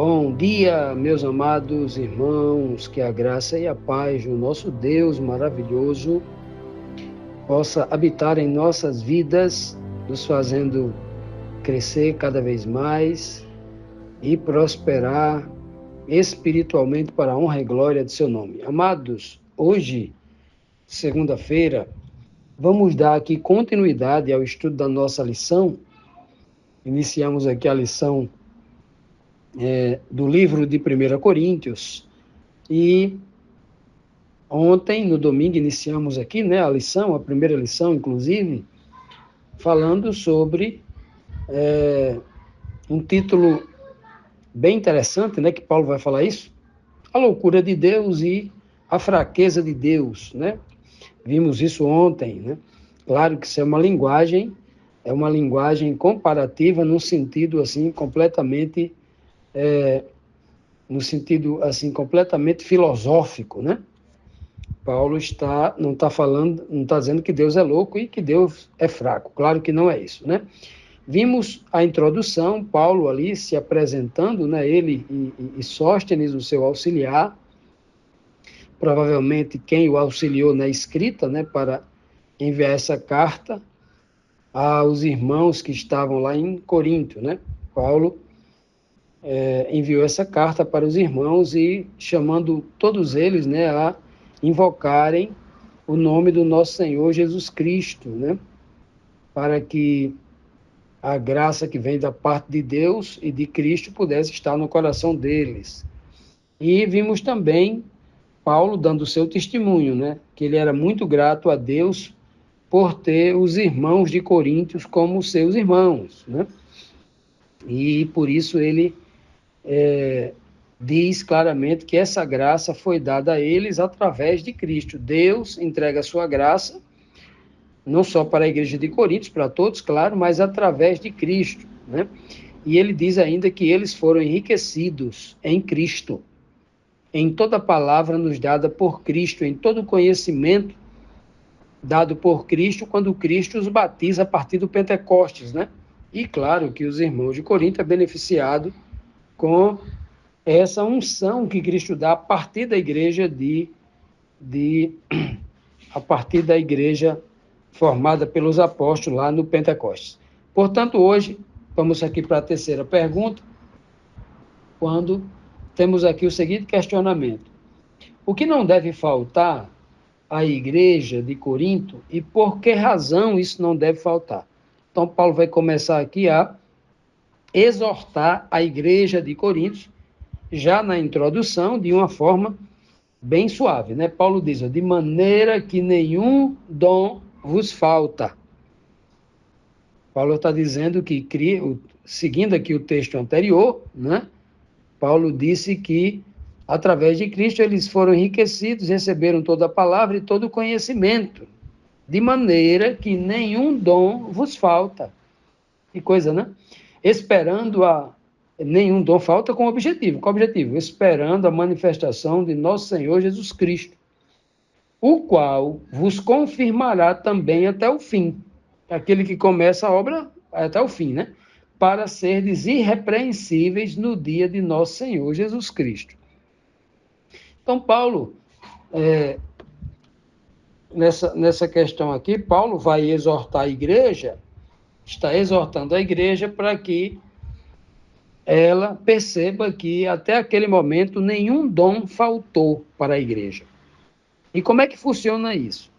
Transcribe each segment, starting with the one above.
Bom dia, meus amados irmãos, que a graça e a paz do nosso Deus maravilhoso possa habitar em nossas vidas, nos fazendo crescer cada vez mais e prosperar espiritualmente para a honra e glória de seu nome. Amados, hoje, segunda-feira, vamos dar aqui continuidade ao estudo da nossa lição. Iniciamos aqui a lição do livro de 1 Coríntios, e ontem, no domingo, iniciamos aqui a lição, a primeira lição, inclusive, falando sobre um título bem interessante, que Paulo vai falar isso, a loucura de Deus e a fraqueza de Deus, Vimos isso ontem, Claro que isso é uma linguagem comparativa num sentido, assim, completamente completamente filosófico, Paulo não está dizendo que Deus é louco e que Deus é fraco. Claro que não é isso, Vimos a introdução, Paulo ali se apresentando, ele e Sóstenes, o seu auxiliar, provavelmente quem o auxiliou na escrita, para enviar essa carta aos irmãos que estavam lá em Corinto, Paulo enviou essa carta para os irmãos e chamando todos eles, a invocarem o nome do nosso Senhor Jesus Cristo, para que a graça que vem da parte de Deus e de Cristo pudesse estar no coração deles. E vimos também Paulo dando o seu testemunho, que ele era muito grato a Deus por ter os irmãos de Coríntios como seus irmãos, E por isso ele diz claramente que essa graça foi dada a eles através de Cristo. Deus entrega a sua graça, não só para a igreja de Coríntios, para todos, claro, mas através de Cristo, E ele diz ainda que eles foram enriquecidos em Cristo, em toda palavra nos dada por Cristo, em todo conhecimento dado por Cristo, quando Cristo os batiza a partir do Pentecostes, E claro que os irmãos de Corinto é beneficiado com essa unção que Cristo dá a partir da igreja a partir da igreja formada pelos apóstolos lá no Pentecostes. Portanto, hoje, vamos aqui para a terceira pergunta, quando temos aqui o seguinte questionamento: o que não deve faltar à igreja de Corinto e por que razão isso não deve faltar? Então, Paulo vai começar aqui a exortar a igreja de Corinto, já na introdução, de uma forma bem suave, Paulo diz, de maneira que nenhum dom vos falta. Paulo está dizendo que, seguindo aqui o texto anterior, Paulo disse que, através de Cristo, eles foram enriquecidos, receberam toda a palavra e todo o conhecimento, de maneira que nenhum dom vos falta. Que coisa, Esperando nenhum dom falta com objetivo. Qual objetivo? Esperando a manifestação de nosso Senhor Jesus Cristo, o qual vos confirmará também até o fim. Aquele que começa a obra até o fim, Para serdes irrepreensíveis no dia de nosso Senhor Jesus Cristo. Então, Paulo, nessa questão aqui, Paulo vai exortar a igreja, está exortando a igreja para que ela perceba que até aquele momento nenhum dom faltou para a igreja. E como é que funciona isso?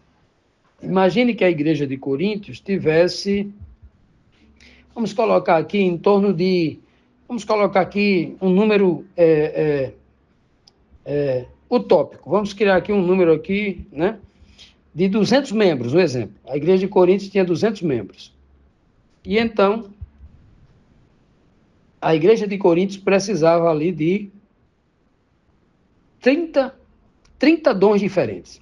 Imagine que a igreja de Coríntios tivesse, vamos colocar aqui um número utópico, vamos criar aqui um número aqui, de 200 membros, um exemplo. A igreja de Coríntios tinha 200 membros. E então, a igreja de Coríntios precisava ali de 30 dons diferentes.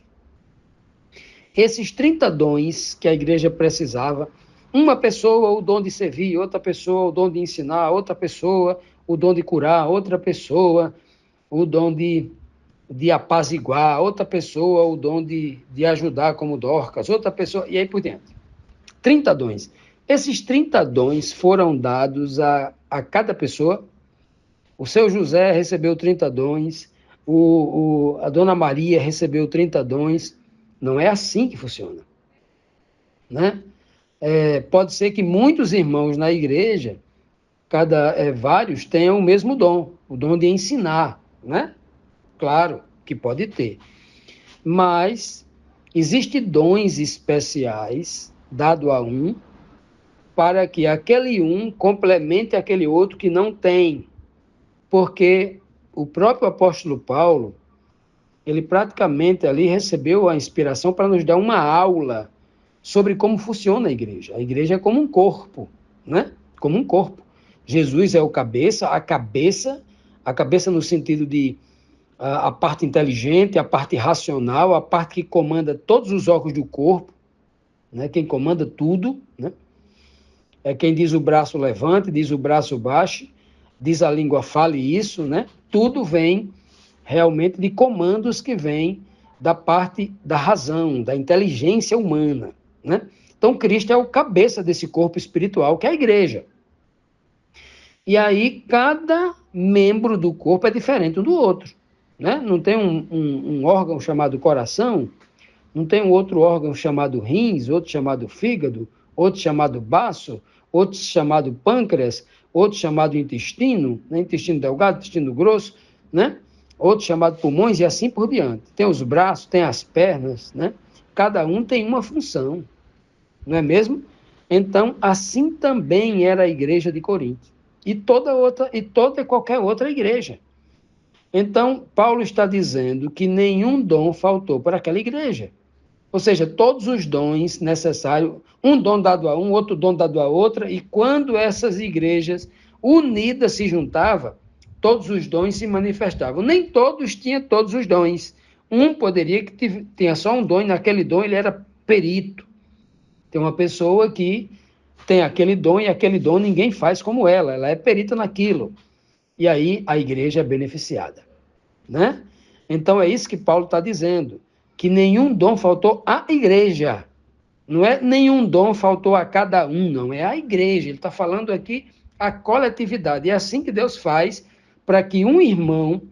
Esses 30 dons que a igreja precisava, uma pessoa o dom de servir, outra pessoa o dom de ensinar, outra pessoa o dom de curar, outra pessoa o dom de apaziguar, outra pessoa o dom de ajudar como Dorcas, outra pessoa, e aí por diante. 30 dons. Esses 30 dons foram dados a cada pessoa o seu José recebeu 30 dons, a dona Maria recebeu 30 dons. Não é assim que funciona, né? Pode ser que muitos irmãos na igreja, vários, tenham o mesmo dom, o dom de ensinar, né? Claro que pode ter. Mas existem dons especiais dados a um, para que aquele um complemente aquele outro que não tem. Porque o próprio apóstolo Paulo, ele praticamente ali recebeu a inspiração para nos dar uma aula sobre como funciona a igreja. A igreja é como um corpo, né? Como um corpo. Jesus é o cabeça, a cabeça no sentido de a parte inteligente, a parte racional, a parte que comanda todos os órgãos do corpo, né? Quem comanda tudo, né? É quem diz o braço levante, diz o braço baixe, diz a língua fale isso, né? Tudo vem realmente de comandos que vêm da parte da razão, da inteligência humana, né? Então, Cristo é o cabeça desse corpo espiritual, que é a igreja. E aí, cada membro do corpo é diferente um do outro, né? Não tem um órgão chamado coração, não tem um outro órgão chamado rins, outro chamado fígado, outro chamado baço, outro chamado pâncreas, outro chamado intestino, né? Intestino delgado, intestino grosso, né? Outro chamado pulmões e assim por diante. Tem os braços, tem as pernas, né? Cada um tem uma função, não é mesmo? Então, assim também era a igreja de Corinto. E toda e qualquer outra igreja. Então, Paulo está dizendo que nenhum dom faltou para aquela igreja. Ou seja, todos os dons necessários, um dom dado a um, outro dom dado a outra, e quando essas igrejas unidas se juntavam, todos os dons se manifestavam. Nem todos tinham todos os dons. Um poderia que tinha só um dom, e naquele dom ele era perito. Tem uma pessoa que tem aquele dom, e aquele dom ninguém faz como ela é perita naquilo. E aí a igreja é beneficiada, né? Então é isso que Paulo está dizendo, que nenhum dom faltou à igreja. Não é nenhum dom faltou a cada um, não, é a igreja. Ele está falando aqui a coletividade. É assim que Deus faz para que um irmão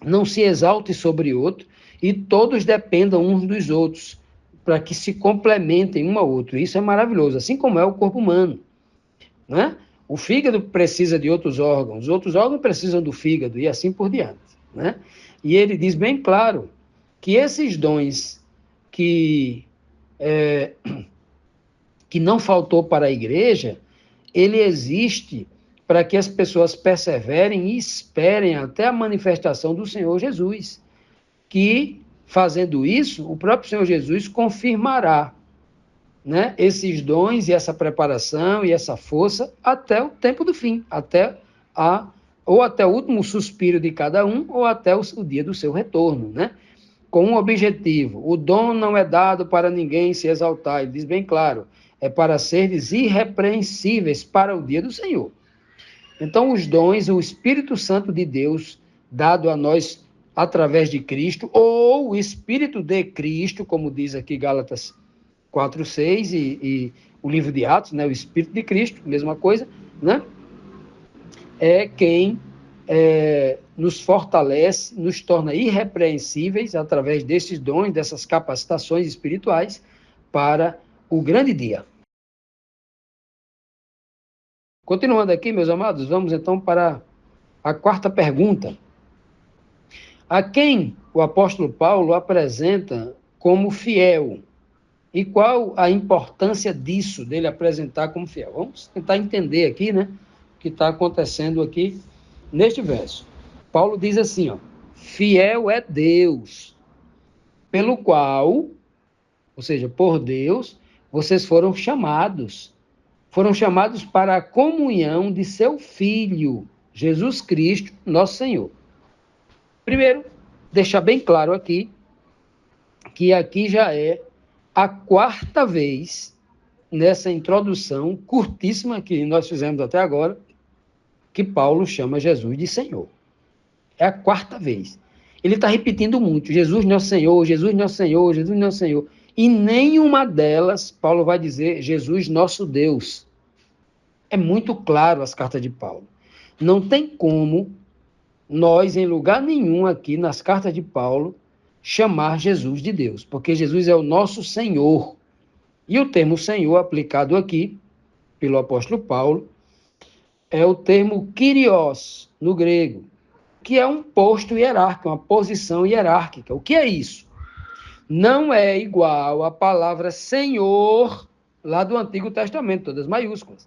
não se exalte sobre outro e todos dependam uns dos outros, para que se complementem um ao outro. Isso é maravilhoso, assim como é o corpo humano, né? O fígado precisa de outros órgãos precisam do fígado e assim por diante, né? E ele diz bem claro que esses dons que não faltou para a igreja, ele existe para que as pessoas perseverem e esperem até a manifestação do Senhor Jesus, que, fazendo isso, o próprio Senhor Jesus confirmará, né, esses dons e essa preparação e essa força até o tempo do fim, ou até o último suspiro de cada um, ou até o dia do seu retorno, né? Com um objetivo: o dom não é dado para ninguém se exaltar, ele diz bem claro, é para seres irrepreensíveis para o dia do Senhor. Então, os dons, o Espírito Santo de Deus, dado a nós através de Cristo, ou o Espírito de Cristo, como diz aqui Gálatas 4:6 e o livro de Atos, né, o Espírito de Cristo, mesma coisa, né? É quem nos fortalece, nos torna irrepreensíveis através desses dons, dessas capacitações espirituais para o grande dia. Continuando aqui, meus amados, vamos então para a quarta pergunta. A quem o apóstolo Paulo apresenta como fiel? E qual a importância disso, dele apresentar como fiel? Vamos tentar entender aqui, né, o que está acontecendo aqui neste verso. Paulo diz assim, ó: fiel é Deus, pelo qual, ou seja, por Deus, vocês foram chamados para a comunhão de seu Filho, Jesus Cristo, nosso Senhor. Primeiro, deixar bem claro aqui, que aqui já é a quarta vez, nessa introdução curtíssima que nós fizemos até agora, que Paulo chama Jesus de Senhor. É a quarta vez. Ele está repetindo muito: Jesus nosso Senhor, Jesus nosso Senhor, Jesus nosso Senhor. E nenhuma delas, Paulo vai dizer Jesus nosso Deus. É muito claro as cartas de Paulo. Não tem como nós, em lugar nenhum aqui nas cartas de Paulo, chamar Jesus de Deus, porque Jesus é o nosso Senhor. E o termo Senhor aplicado aqui pelo apóstolo Paulo é o termo Kyrios, no grego, que é um posto hierárquico, uma posição hierárquica. O que é isso? Não é igual à palavra Senhor lá do Antigo Testamento, todas maiúsculas.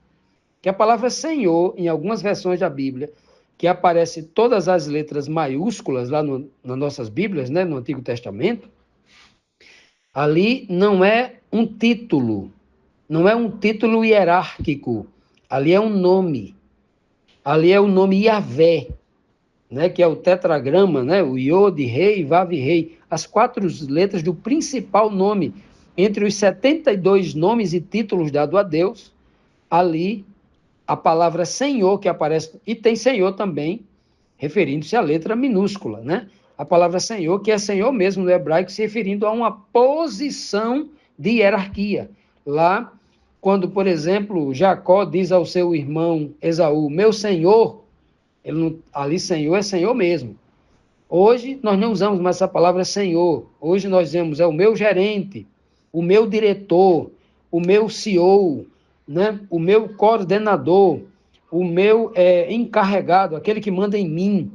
Que a palavra Senhor, em algumas versões da Bíblia, que aparece todas as letras maiúsculas lá nas nossas Bíblias, né, no Antigo Testamento, ali não é um título, não é um título hierárquico, ali é um nome, ali é o nome Yahvé, né, que é o tetragrama, né, o Iod, Rei, Vav, Rei, as 4 letras do principal nome, entre os 72 nomes e títulos dados a Deus, ali a palavra Senhor que aparece, e tem Senhor também, referindo-se à letra minúscula, né? A palavra Senhor, que é Senhor mesmo no hebraico, se referindo a uma posição de hierarquia. Lá, quando, por exemplo, Jacó diz ao seu irmão Esaú, meu Senhor, ali Senhor é Senhor mesmo. Hoje, nós não usamos mais essa palavra Senhor. Hoje nós dizemos, é o meu gerente, o meu diretor, o meu CEO, né? O meu coordenador, o meu encarregado, aquele que manda em mim.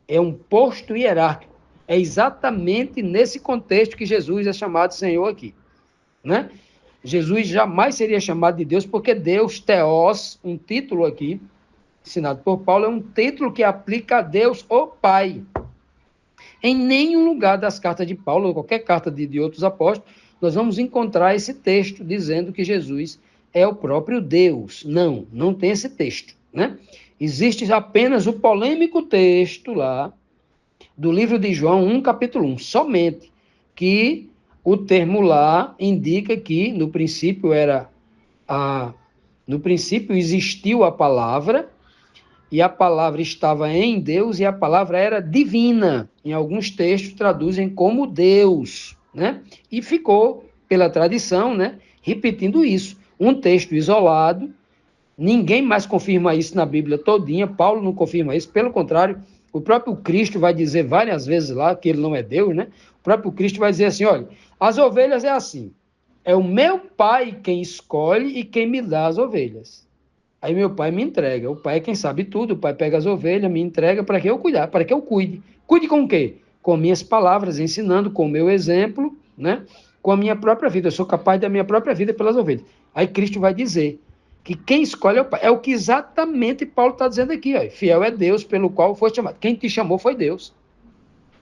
É um posto hierárquico. É exatamente nesse contexto que Jesus é chamado de Senhor aqui, né? Jesus jamais seria chamado de Deus, porque Deus, Theos, um título aqui, ensinado por Paulo, é um título que aplica a Deus, o Pai. Em nenhum lugar das cartas de Paulo, ou qualquer carta de outros apóstolos, nós vamos encontrar esse texto dizendo que Jesus é o próprio Deus. Não, não tem esse texto, né? Existe apenas o polêmico texto lá do livro de João 1, capítulo 1, somente, que o termo lá indica que no princípio no princípio existiu a palavra, e a palavra estava em Deus, e a palavra era divina. Em alguns textos traduzem como Deus, né? E ficou, pela tradição, né, repetindo isso. Um texto isolado, ninguém mais confirma isso na Bíblia todinha, Paulo não confirma isso, pelo contrário, o próprio Cristo vai dizer várias vezes lá que ele não é Deus, né? O próprio Cristo vai dizer assim, olha, as ovelhas é assim, é o meu Pai quem escolhe e quem me dá as ovelhas. Aí meu pai me entrega. O pai é quem sabe tudo. O pai pega as ovelhas, me entrega para que eu cuidar, para que eu cuide. Cuide com o quê? Com minhas palavras, ensinando, com o meu exemplo, né? Com a minha própria vida. Eu sou capaz da minha própria vida pelas ovelhas. Aí Cristo vai dizer que quem escolhe é o pai. É o que exatamente Paulo está dizendo aqui. Ó. Fiel é Deus pelo qual foi chamado. Quem te chamou foi Deus.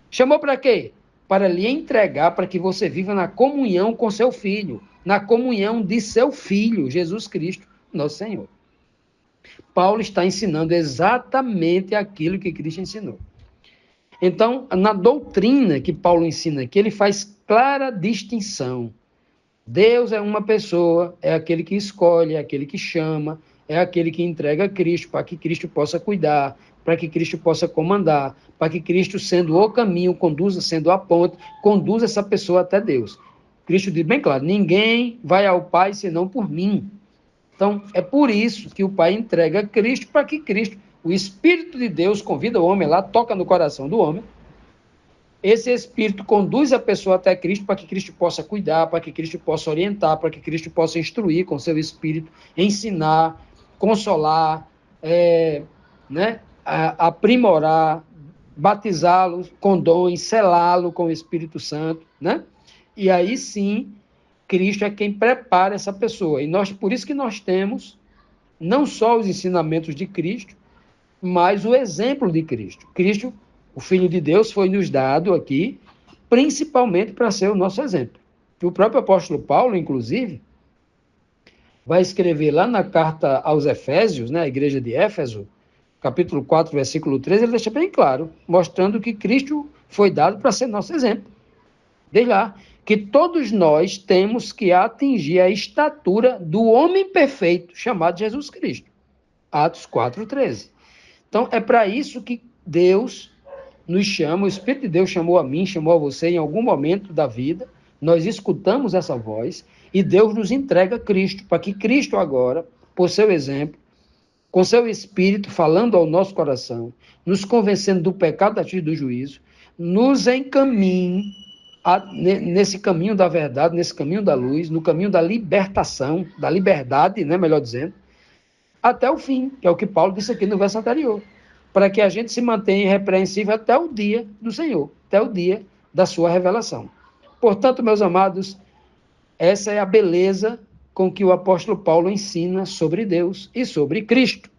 Chamou para quê? Para lhe entregar, para que você viva na comunhão com seu filho, na comunhão de seu filho, Jesus Cristo, nosso Senhor. Paulo está ensinando exatamente aquilo que Cristo ensinou. Então, na doutrina que Paulo ensina aqui, ele faz clara distinção. Deus é uma pessoa, é aquele que escolhe, é aquele que chama, é aquele que entrega a Cristo para que Cristo possa cuidar, para que Cristo possa comandar, para que Cristo, sendo o caminho, conduza, sendo a ponte, conduza essa pessoa até Deus. Cristo diz bem claro, ninguém vai ao Pai senão por mim. Então, é por isso que o Pai entrega a Cristo, para que Cristo, o Espírito de Deus, convida o homem lá, toca no coração do homem. Esse Espírito conduz a pessoa até Cristo, para que Cristo possa cuidar, para que Cristo possa orientar, para que Cristo possa instruir com seu Espírito, ensinar, consolar, né, aprimorar, batizá-lo com dons, selá-lo com o Espírito Santo, né? E aí sim, Cristo é quem prepara essa pessoa. E por isso que nós temos não só os ensinamentos de Cristo, mas o exemplo de Cristo. Cristo, o Filho de Deus, foi nos dado aqui, principalmente para ser o nosso exemplo. O próprio apóstolo Paulo, inclusive, vai escrever lá na carta aos Efésios, né, a igreja de Éfeso, capítulo 4, versículo 13, ele deixa bem claro, mostrando que Cristo foi dado para ser nosso exemplo. Desde lá, que todos nós temos que atingir a estatura do homem perfeito, chamado Jesus Cristo. Atos 4:13. Então, é para isso que Deus nos chama, o Espírito de Deus chamou a mim, chamou a você em algum momento da vida, nós escutamos essa voz, e Deus nos entrega Cristo, para que Cristo agora, por seu exemplo, com seu Espírito falando ao nosso coração, nos convencendo do pecado, da justiça e do juízo, nos encaminhe nesse caminho da verdade, nesse caminho da luz, no caminho da libertação, da liberdade, né, melhor dizendo, até o fim, que é o que Paulo disse aqui no verso anterior, para que a gente se mantenha irrepreensível até o dia do Senhor, até o dia da sua revelação. Portanto, meus amados, essa é a beleza com que o apóstolo Paulo ensina sobre Deus e sobre Cristo.